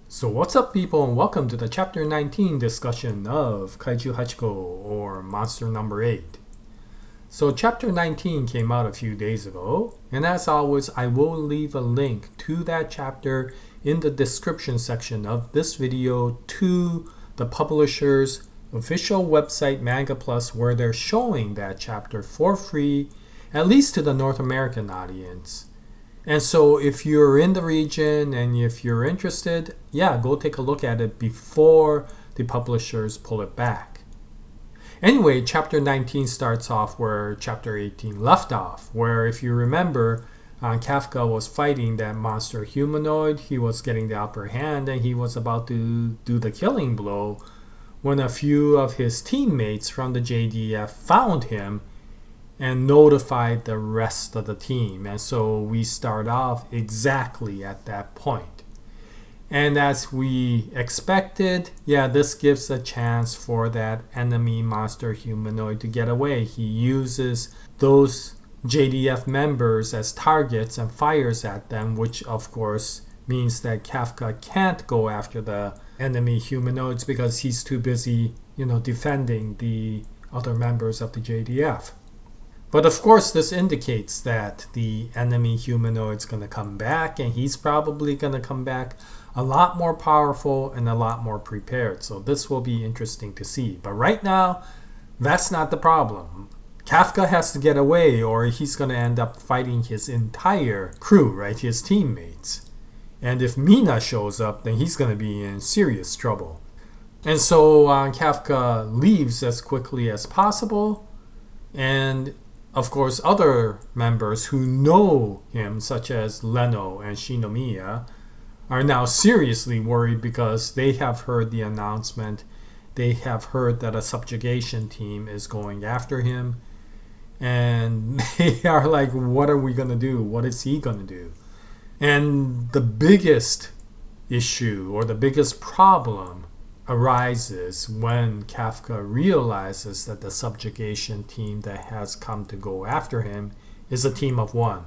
So what's up, people, and welcome to the Chapter 19 discussion of怪獣8号, or Monster Number 8. So Chapter 19 came out a few days ago, and as always, I will leave a link to that chapter in the description section of this video to the publisher's official website, Manga Plus, where they're showing that chapter for free, at least to the North American audience. And so if you're in the region and if you're interested, go take a look at it before the publishers pull it back. Anyway, chapter 19 starts off where chapter 18 left off, where if you remember, Kafka was fighting that monster humanoid. He was getting the upper hand and he was about to do the killing blow when a few of his teammates from the JDF found him and notified the rest of the team. And so we start off exactly at that point. And as we expected, this gives a chance for that enemy monster humanoid to get away. He uses those JDF members as targets and fires at them, which of course means that Kafka can't go after the enemy humanoids because he's too busy, defending the other members of the JDF. But of course, this indicates that the enemy humanoid's going to come back, and he's probably going to come back a lot more powerful and a lot more prepared. So this will be interesting to see. But right now, that's not the problem. Kafka has to get away, or he's going to end up fighting his entire crew, right? His teammates. And if Mina shows up, then he's going to be in serious trouble. And so Kafka leaves as quickly as possible, and of course, other members who know him, such as Leno and Shinomiya, are now seriously worried because they have heard the announcement. They have heard that a subjugation team is going after him. And they are like, what are we going to do? What is he going to do? And the biggest issue, or the biggest problem, arises when Kafka realizes that the subjugation team that has come to go after him is a team of one.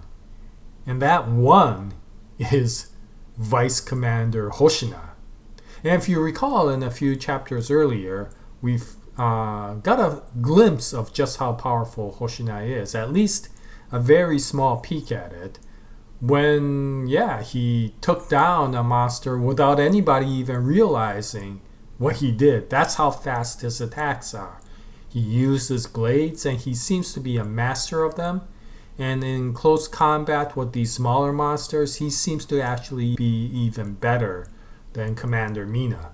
And that one is Vice Commander Hoshina. And if you recall, in a few chapters earlier, we've got a glimpse of just how powerful Hoshina is, at least a very small peek at it, when, he took down a monster without anybody even realizing what he did. That's how fast his attacks are. He uses blades and he seems to be a master of them. And in close combat with these smaller monsters, he seems to actually be even better than Commander Mina.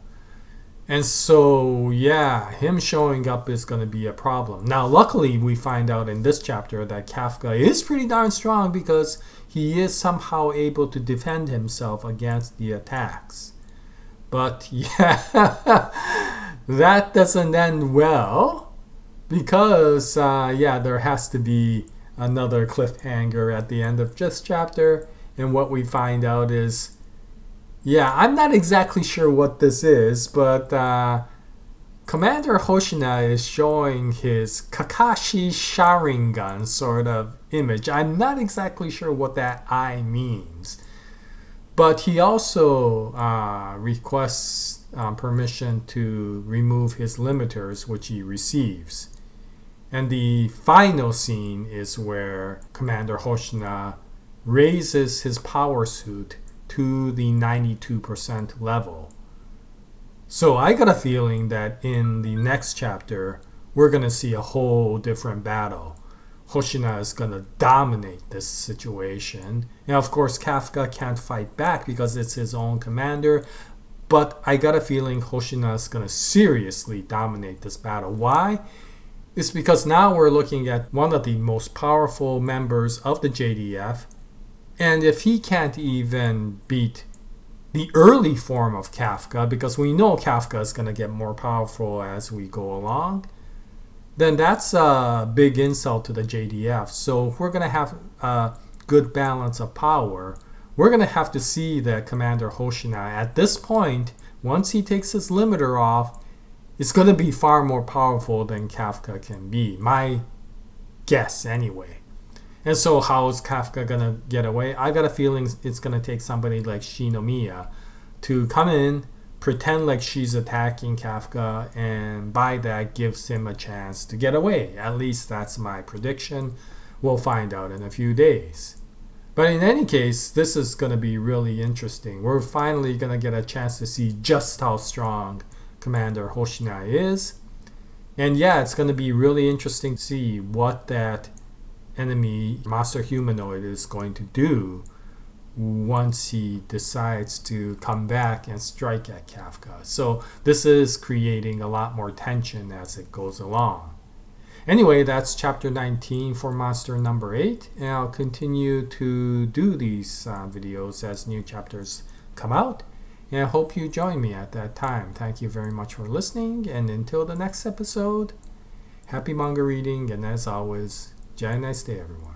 And so, him showing up is going to be a problem. Now, luckily, we find out in this chapter that Kafka is pretty darn strong because he is somehow able to defend himself against the attacks. But that doesn't end well because, there has to be another cliffhanger at the end of this chapter. And what we find out is, I'm not exactly sure what this is, but Commander Hoshina is showing his Kakashi Sharingan sort of image. I'm not exactly sure what that eye means. But he also requests permission to remove his limiters, which he receives. And the final scene is where Commander Hoshina raises his power suit to the 92% level. So I got a feeling that in the next chapter, we're going to see a whole different battle. Hoshina is going to dominate this situation. And of course, Kafka can't fight back because it's his own commander. But I got a feeling Hoshina is going to seriously dominate this battle. Why? It's because now we're looking at one of the most powerful members of the JDF. And if he can't even beat the early form of Kafka, because we know Kafka is going to get more powerful as we go along, then that's a big insult to the JDF. So if we're going to have a good balance of power, we're going to have to see that Commander Hoshina, at this point, once he takes his limiter off, is going to be far more powerful than Kafka can be. My guess, anyway. And so how is Kafka going to get away? I got a feeling it's going to take somebody like Shinomiya to come in, pretend like she's attacking Kafka, and by that gives him a chance to get away. At least that's my prediction. We'll find out in a few days. But in any case, this is going to be really interesting. We're finally going to get a chance to see just how strong Commander Hoshina is. And yeah, it's going to be really interesting to see what that enemy monster humanoid is going to do once he decides to come back and strike at Kafka. So this is creating a lot more tension as it goes along. Anyway, that's chapter 19 for monster number 8, and I'll continue to do these videos as new chapters come out, and I hope you join me at that time. Thank you very much for listening, and until the next episode, happy manga reading, and as always, Jaya, nice day everyone.